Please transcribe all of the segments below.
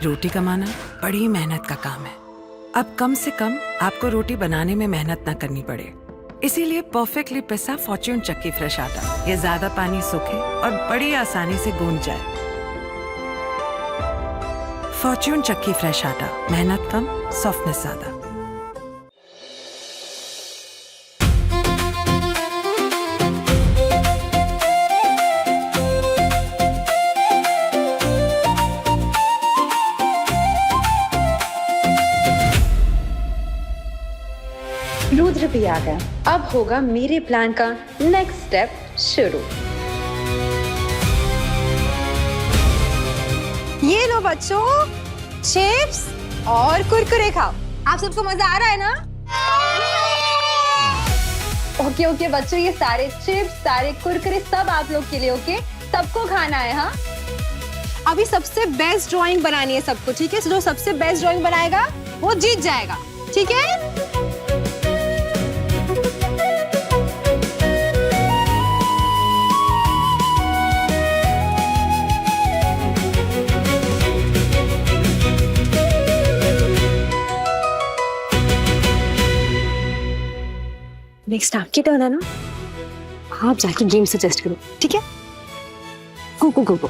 रोटी कमाना बड़ी मेहनत का काम है। अब कम से कम आपको रोटी बनाने में मेहनत न करनी पड़े, इसीलिए परफेक्टली पिसा फॉर्च्यून चक्की फ्रेश आटा। ये ज्यादा पानी सोखे और बड़ी आसानी से गूंज जाए। फॉर्च्यून चक्की फ्रेश आटा, मेहनत कम, सॉफ्टनेस ज्यादा। रुद्र भी आ गया। अब होगा मेरे प्लान का नेक्स्ट स्टेप शुरू। ये लो बच्चों, चिप्स और कुरकुरे खाओ। आप सबको मजा आ रहा है ना? ओके ओके बच्चों, ये सारे चिप्स, सारे कुरकुरे सब आप लोग के लिए। ओके, सबको खाना है। हाँ, अभी सबसे बेस्ट ड्राइंग बनानी है सबको, ठीक है? जो सबसे बेस्ट ड्राइंग बनाएगा वो जीत जाएगा, ठीक है? नेक्स्ट आपकी टर्न है ना? आप जाके गेम सजेस्ट करो, ठीक है? गो गो गो गो।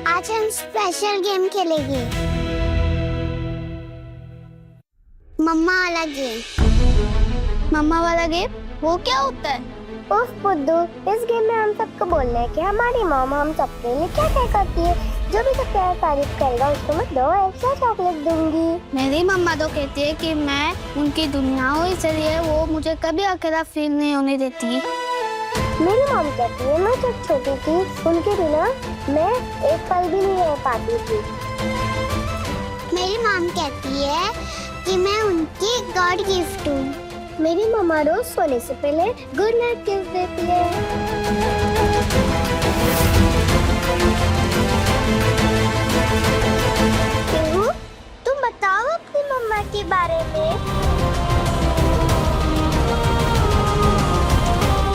आज हम स्पेशल गेम खेलेंगे, मम्मा वाला गेम। मम्मा वाला गेम वो क्या होता है? उफ बुद्धू, इस गेम में हम सबको बोलना है कि हमारी मॉम हम सबके लिए क्या क्या करती है। जो भी सब प्यार तारीफ करेगा उसको मैं 2 एक्स्ट्रा चॉकलेट दूंगी। मेरी मम्मा तो कहती है कि मैं उनकी दुनिया हूँ, इसलिए वो मुझे कभी अकेला फील नहीं होने देती। मेरी मॉम कहती है मैं जब छोटी थी उनके बिना मैं एक पल भी नहीं रह पाती थी। मेरी मॉम कहती है कि मैं उनकी गॉड गिफ्ट हूँ। मेरी मम्मा रोज सोने से पहले गुड नाइट किस देती है। पीहू, तुम बताओ अपनी मम्मा के बारे में।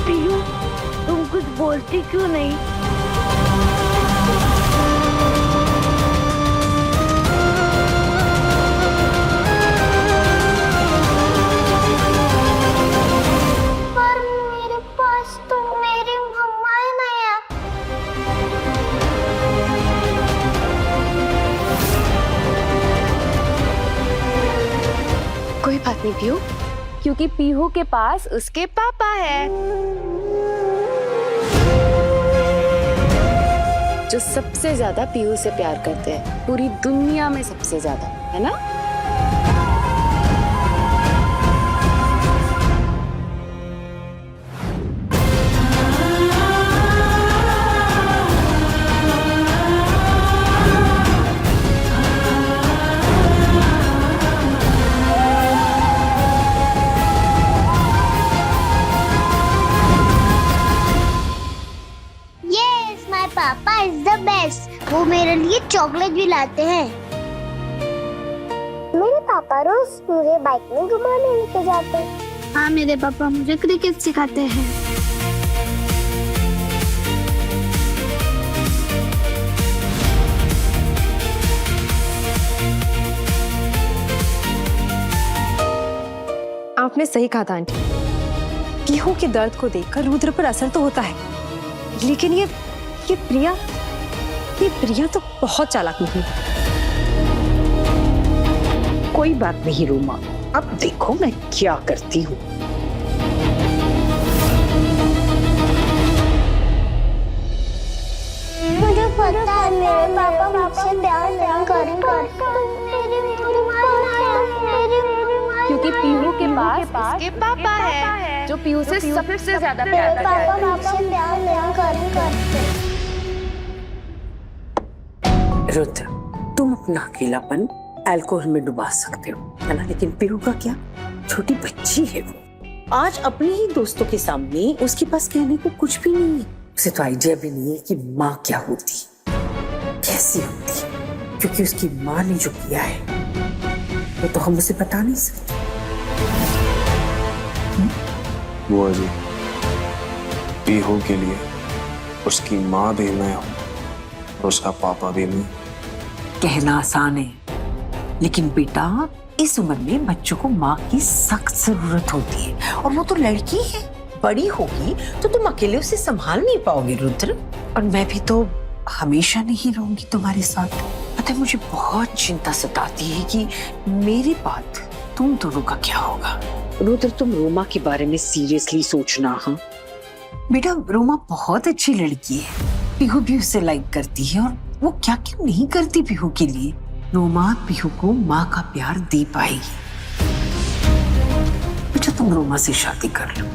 पीहू, तुम कुछ बोलती क्यों नहीं? कोई बात नहीं पीहू, क्योंकि पीहू के पास उसके पापा है जो सबसे ज्यादा पीहू से प्यार करते हैं, पूरी दुनिया में सबसे ज्यादा, है ना? पापा इज द बेस्ट। वो मेरे लिए चॉकलेट भी लाते हैं। मेरे पापा रोज मुझे बाइक में घुमाने लेके जाते हैं। हाँ, मेरे पापा मुझे क्रिकेट सिखाते हैं। आपने सही कहा था आंटी, पीहू के दर्द को देखकर रुद्र पर असर तो होता है, लेकिन ये प्रिया तो बहुत चालाक निकली। कोई बात नहीं रूमा, अब देखो मैं क्या करती हूँ। मुझे पता है मेरे पापा मुझसे प्यार नहीं करेंगे, क्योंकि पीहू के पास उसके पापा है जो पीहू से सबसे ज्यादा प्यार करते हैं। पापा मुझसे प्यार नहीं करेंगे। रुद्र, तुम अपना अकेलापन अल्कोहल में डुबा सकते हो, है ना? लेकिन पीहू का क्या? छोटी बच्ची है वो। आज अपने ही दोस्तों के सामने उसके पास कहने को कुछ भी नहीं है। उसे तो आइडिया भी नहीं है कि माँ क्या होती, कैसी होती, क्योंकि उसकी माँ ने जो किया है वो तो हम उसे बता नहीं सकते। बुआ जी, पीहू के लिए उसकी माँ भी मैं हूँ और उसका पापा भी मैं। कहना आसान है, लेकिन बेटा इस उम्र में बच्चों को माँ की सख्त जरूरत होती है, और वो तो लड़की है, बड़ी होगी तो तुम अकेले उसे संभाल नहीं पाओगे रुद्र। और मैं भी तो हमेशा नहीं रहूंगी तुम्हारे साथ। पता है, मुझे बहुत चिंता सताती है कि मेरी बात तुम दोनों का क्या होगा। रुद्र, तुम रोमा के बारे में सीरियसली सोचना। हाँ बेटा, रोमा बहुत अच्छी लड़की है, पीहू भी उसे लाइक करती है, और वो क्या क्या नहीं करती पीहू के लिए। रोमा पीहू को माँ का प्यार दे पाएगी। बेटा तुम रोमा से शादी कर लो।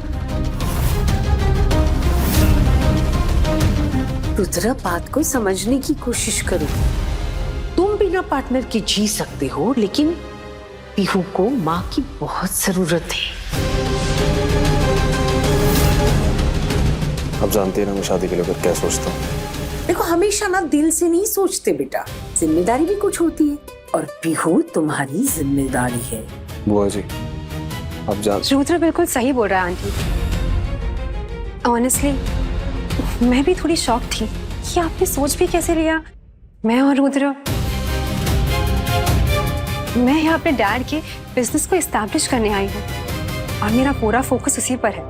रुद्र, बात को समझने की कोशिश करो। तुम बिना पार्टनर के जी सकते हो, लेकिन पीहू को माँ की बहुत जरूरत है। अब जानते हैं ना मैं शादी के लेकर क्या सोचता हूँ। देखो, हमेशा ना दिल से नहीं सोचते बेटा, जिम्मेदारी भी कुछ होती है, और पीहू तुम्हारी जिम्मेदारी है। बुआ जी, अब जान। रुद्र बिल्कुल सही बोल रहा है आंटी। ऑनेस्टली मैं भी थोड़ी शॉक थी कि आपने सोच भी कैसे लिया। मैं और रुद्र, मैं यहाँ अपने डैड के बिजनेस को एस्टैब्लिश करने आई हूँ, और मेरा पूरा फोकस उसी पर है।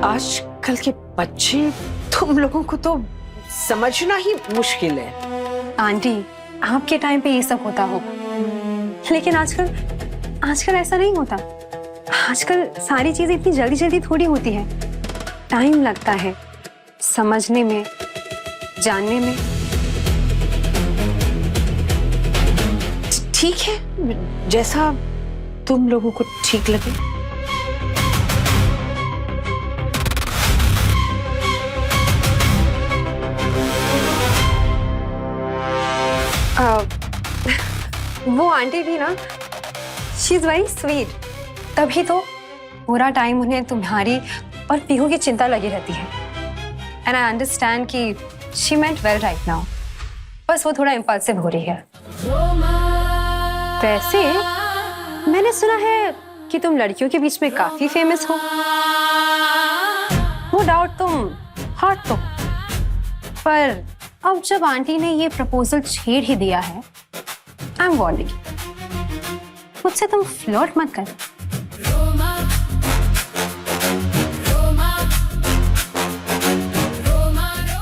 आजकल के बच्चे तुम लोगों को तो समझना ही मुश्किल है। आंटी, आपके टाइम पे ये सब होता होगा, लेकिन आजकल ऐसा नहीं होता। आजकल सारी चीजें इतनी जल्दी जल्दी थोड़ी होती है। टाइम लगता है समझने में, जानने में। ठीक है, जैसा तुम लोगों को ठीक लगे। वो आंटी भी ना, शी इज वेरी स्वीट। तभी तो पूरा टाइम उन्हें तुम्हारी और पीहू की चिंता लगी रहती है। एंड आई अंडरस्टैंड कि she meant well right now, बस वो थोड़ा इम्पल्सिव हो रही है। वैसे मैंने सुना है कि तुम लड़कियों के बीच में काफी फेमस हो। नो डाउट तुम हॉट तो, पर अब जब आंटी ने ये प्रपोजल छेड़ ही दिया है, आई एम वार्निंग, मुझसे तुम फ्लर्ट मत कर।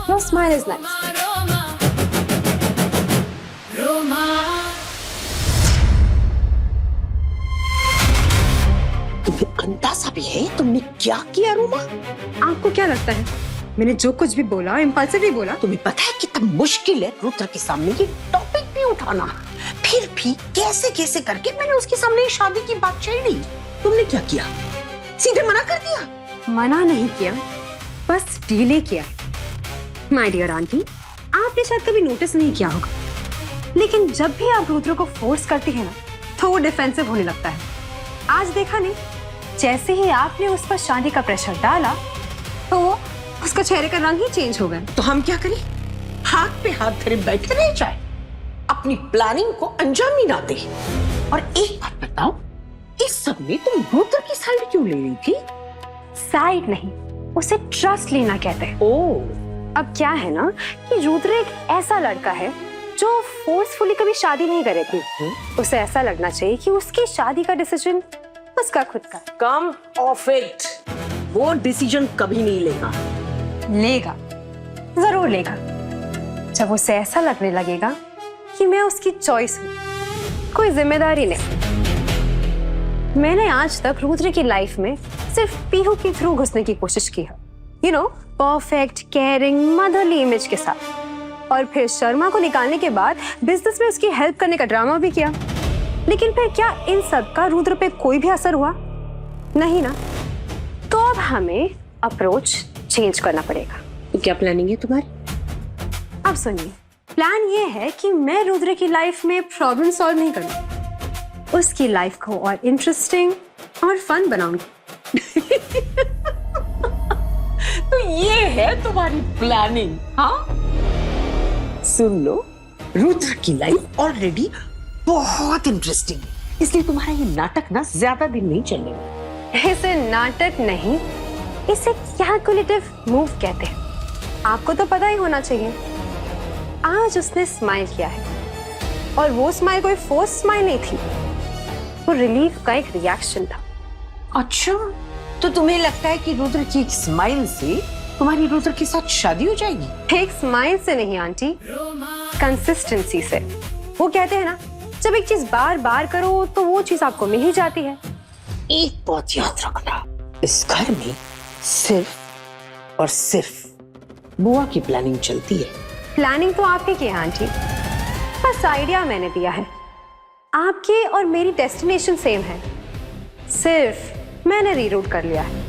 Your smile is nice. तुम्हें अंदाजा भी है तुमने क्या किया रोमा? आपको क्या लगता है मैंने जो कुछ भी बोला इम्पल्सिव ही बोला? तुम्हें पता है कितना मुश्किल है रुद्र के सामने ये टॉपिक भी उठाना, फिर भी कैसे कैसे करके मैंने उसके सामने शादी की बात छेड़ी। तुमने क्या किया? सीधे मना कर दिया? मना नहीं किया, बस डिले किया। माय डियर आंटी, आपने शायद कभी नोटिस नहीं किया होगा, लेकिन जब भी आप रुद्र को फोर्स करती है ना, तो वो डिफेंसिव होने लगता है। आज देखा नहीं, जैसे ही आपने उस पर शादी का प्रेशर डाला, तो वो उसका चेहरे का रंग ही चेंज हो गया। तो हम क्या करें? हाथ पे हाथ धरे बैठे रह जाए, अपनी प्लानिंग को अंजाम ही ना दे। और एक बात बताओ, इस सब में तुम रुद्र की साइड क्यों ले रही थी? साइड नहीं, उसे ट्रस्ट लेना कहते हैं। ओह, अब क्या है ना कि रुद्र एक ऐसा लड़का है जो फोर्सफुली कभी शादी नहीं करेगा। उसे ऐसा लगना चाहिए कि उसकी शादी का डिसीजन उसका खुद का। कम ऑफ इट, वो डिसीजन कभी नहीं लेगा। लेगा, जरूर लेगा, जब उसे ऐसा लगने लगेगा कि मैं उसकी चॉइस हूँ, कोई जिम्मेदारी नहीं। मैंने आज तक रुद्र की लाइफ में सिर्फ पीहू के थ्रू घुसने की कोशिश की है, you know, perfect caring motherly image के साथ, और फिर शर्मा को निकालने के बाद बिजनेस में उसकी हेल्प करने का ड्रामा भी किया। लेकिन फिर क्या इन सब का रुद्र पे कोई भी असर हुआ? नहीं ना। तो अब हमें अप्रोच चेंज करना पड़ेगा। तो क्या प्लानिंग है तुम्हारी? अब सुनिए, प्लान ये है कि मैं रुद्र की लाइफ में प्रॉब्लम सॉल्व नहीं करूँ, उसकी लाइफ को और इंटरेस्टिंग और फन बनाऊंगी। तो ये है तुम्हारी प्लानिंग? हाँ, सुन लो, रुद्र की लाइफ ऑलरेडी बहुत इंटरेस्टिंग है, इसलिए तुम्हारा ये नाटक ना ज्यादा दिन नहीं चलेगा। इसे नाटक नहीं, इसे कैलकुलेटिव मूव कहते हैं। आपको तो पता ही होना चाहिए। आज उसने स्माइल किया है और वो स्माइल कोई फोर्स स्माइल नहीं थी, वो रिलीफ का एक रिएक्शन था। अच्छा, तो तुम्हें लगता है कि रुद्र की एक स्माइल से तुम्हारी रुद्र के साथ शादी हो जाएगी? एक स्माइल से नहीं आंटी, कंसिस्टेंसी से। वो कहते हैं ना, जब एक चीज बार बार करो तो वो चीज आपको मिल ही जाती है। एक बात याद रखना, इस घर में सिर्फ और सिर्फ बुआ की प्लानिंग चलती है। प्लानिंग तो आपने की है आंटी, बस आइडिया मैंने दिया है। आपके और मेरी डेस्टिनेशन सेम है, सिर्फ मैंने रीरूट कर लिया है।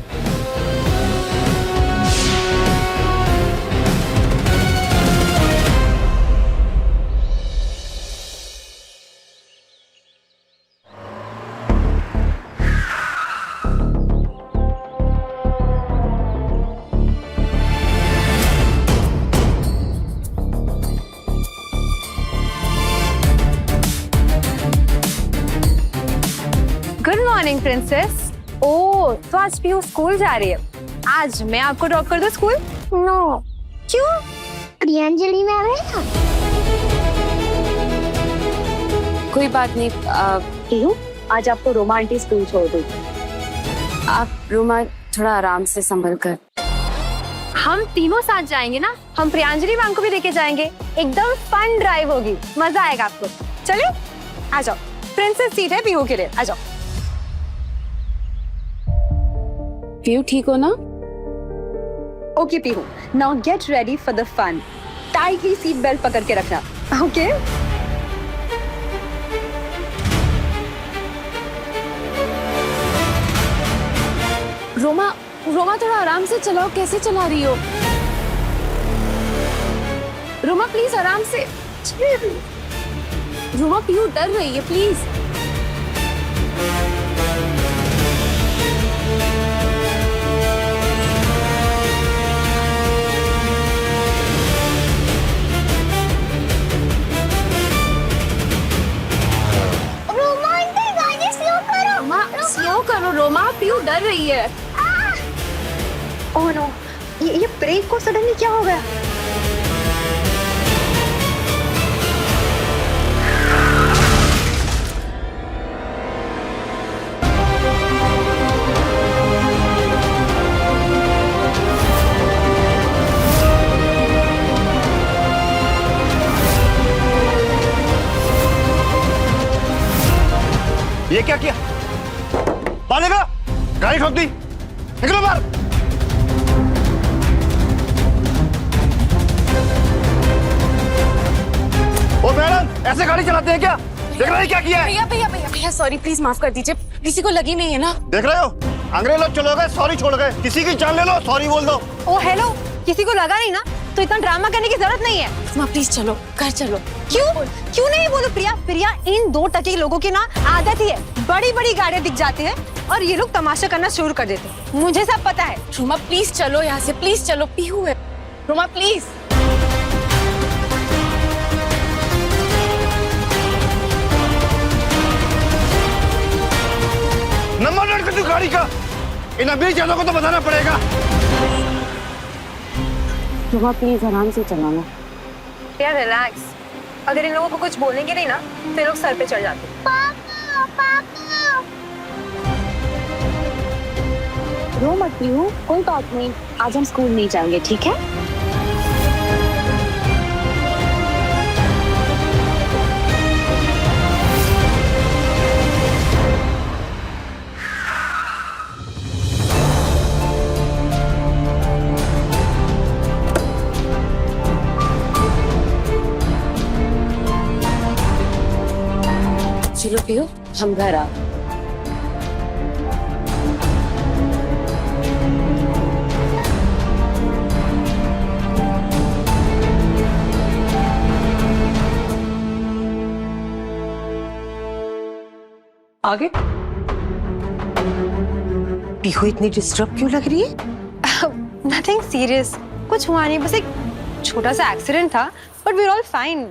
Good morning princess. ओह, तो आज पीहू स्कूल जा रही है। आज मैं आपको ड्रॉप कर दूं स्कूल? नो, क्यों? प्रियांजलि मैम है ना। कोई बात नहीं पीहू, आज आपको रोमा आंटी स्कूल छोड़ देगी। आप रोमा थोड़ा आराम से संभल कर। हम तीनों साथ जाएंगे ना, हम प्रियांजलि मैम को भी लेके जाएंगे। एकदम फन ड्राइव होगी, मजा आएगा आपको। चलिए आ जाओ, प्रिंसेस सीट है पीहू के लिए, आ जाओ। पीहू ठीक हो ना? Okay Pihu, now get ready for the fun. Tightly seat belt पकड़ के रखना, ओके? रोमा थोड़ा आराम से चलाओ, कैसे चला रही हो? रोमा प्लीज आराम से। रोमा पीहू डर रही है, प्लीज। स्लो करो रोमा, पीहू डर रही है। ओह नो, ये ब्रेक को सडनली क्या हो गया? ये क्या किया? पालेगा? गाड़ी ठोक दी। निकलो बाहर। ओ मैडम, ऐसे गाड़ी चलाते हैं क्या? देख रहे हैं क्या किया है? भैया सॉरी, प्लीज माफ कर दीजिए। किसी को लगी नहीं है ना? देख रहे हो, अंग्रेज लोग चले गए, सॉरी छोड़ गए। किसी की जान ले लो, सॉरी बोल दो। ओ हेलो, किसी को लगा नहीं ना, तो इतना ड्रामा करने की जरूरत नहीं है। माँ प्लीज चलो, घर चलो। क्यों नहीं बोलो प्रिया, इन दो टके लोगों की ना आदत ही है, बड़ी बड़ी गाड़ियां दिख जाती है और ये लोग तमाशा करना शुरू कर देते हैं। मुझे सब पता है। रोमा प्लीज चलो यहाँ से, प्लीज चलो। पीहू है, रोमा प्लीज। नंबर नोट कर दो गाड़ी का। इन अमीर जनों को तो बताना पड़ेगा। रोमा प्लीज आराम से चलाना। यार रिलैक्स, अगर इन लोगों को कुछ बोलेंगे नहीं ना, तो लोग सर पे चढ़ जाते हैं। पापा, रो मत पीहू, कोई बात नहीं। आज हम स्कूल नहीं जाएंगे, ठीक है? चलो पीहू, हम घर आ। आगे पीहू इतनी डिस्टर्ब क्यों लग रही है? नथिंग सीरियस, कुछ हुआ नहीं, बस एक छोटा सा एक्सीडेंट था, but we are all fine.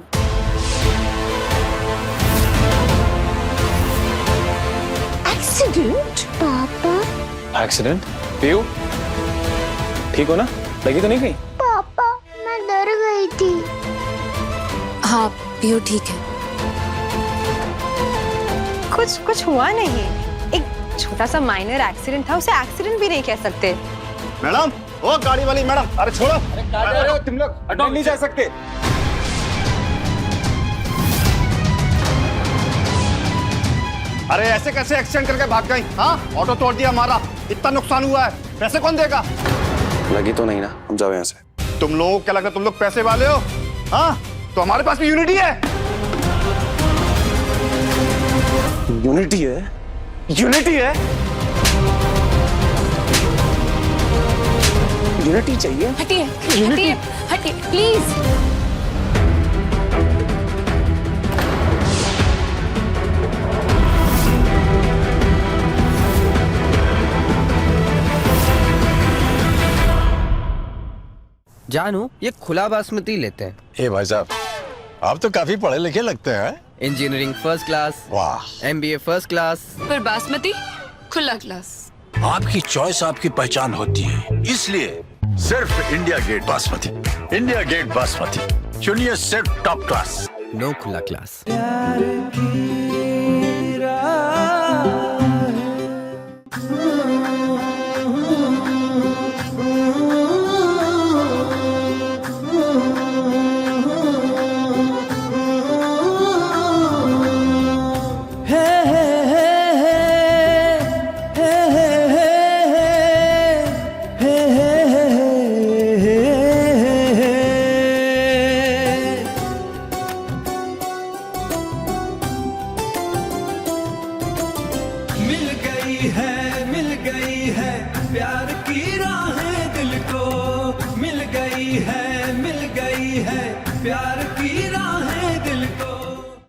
Accident? पापा एक्सीडेंट? पीहू ठीक हो ना? लगी तो नहीं कहीं? पापा मैं डर गई थी। हाँ पियो ठीक है। कुछ हुआ नहीं, एक छोटा सा माइनर एक्सीडेंट था, उसे एक्सीडेंट भी नहीं कह सकते। मैडम, ओ गाड़ी वाली मैडम, अरे छोड़ो। अरे तुम लोग हटो, नहीं जा सकते। अरे ऐसे कैसे एक्सीडेंट करके भाग गई? हाँ, ऑटो तोड़ दिया हमारा, इतना नुकसान हुआ है, पैसे कौन देगा? लगी तो नहीं ना? हम जाओ यहाँ से। तुम लोगों को क्या लगता है तुम लोग पैसे वाले हो? हाँ, तो हमारे पास भी यूनिटी है। यूनिटी है? यूनिटी है? यूनिटी चाहिए? हटिए हटिए हटिए प्लीज। जानू ये खुला बासमती लेते हैं। ए भाई साहब, आप तो काफी पढ़े लिखे लगते हैं। इंजीनियरिंग फर्स्ट क्लास, वाह। MBA first class. पर बासमती खुला क्लास। आपकी चॉइस आपकी पहचान होती है, इसलिए सिर्फ India Gate basmati. India Gate basmati चुनिए, सिर्फ टॉप क्लास। नो खुला क्लास। मिल गई है प्यार की राहें दिल को, मिल गई है प्यार की राह।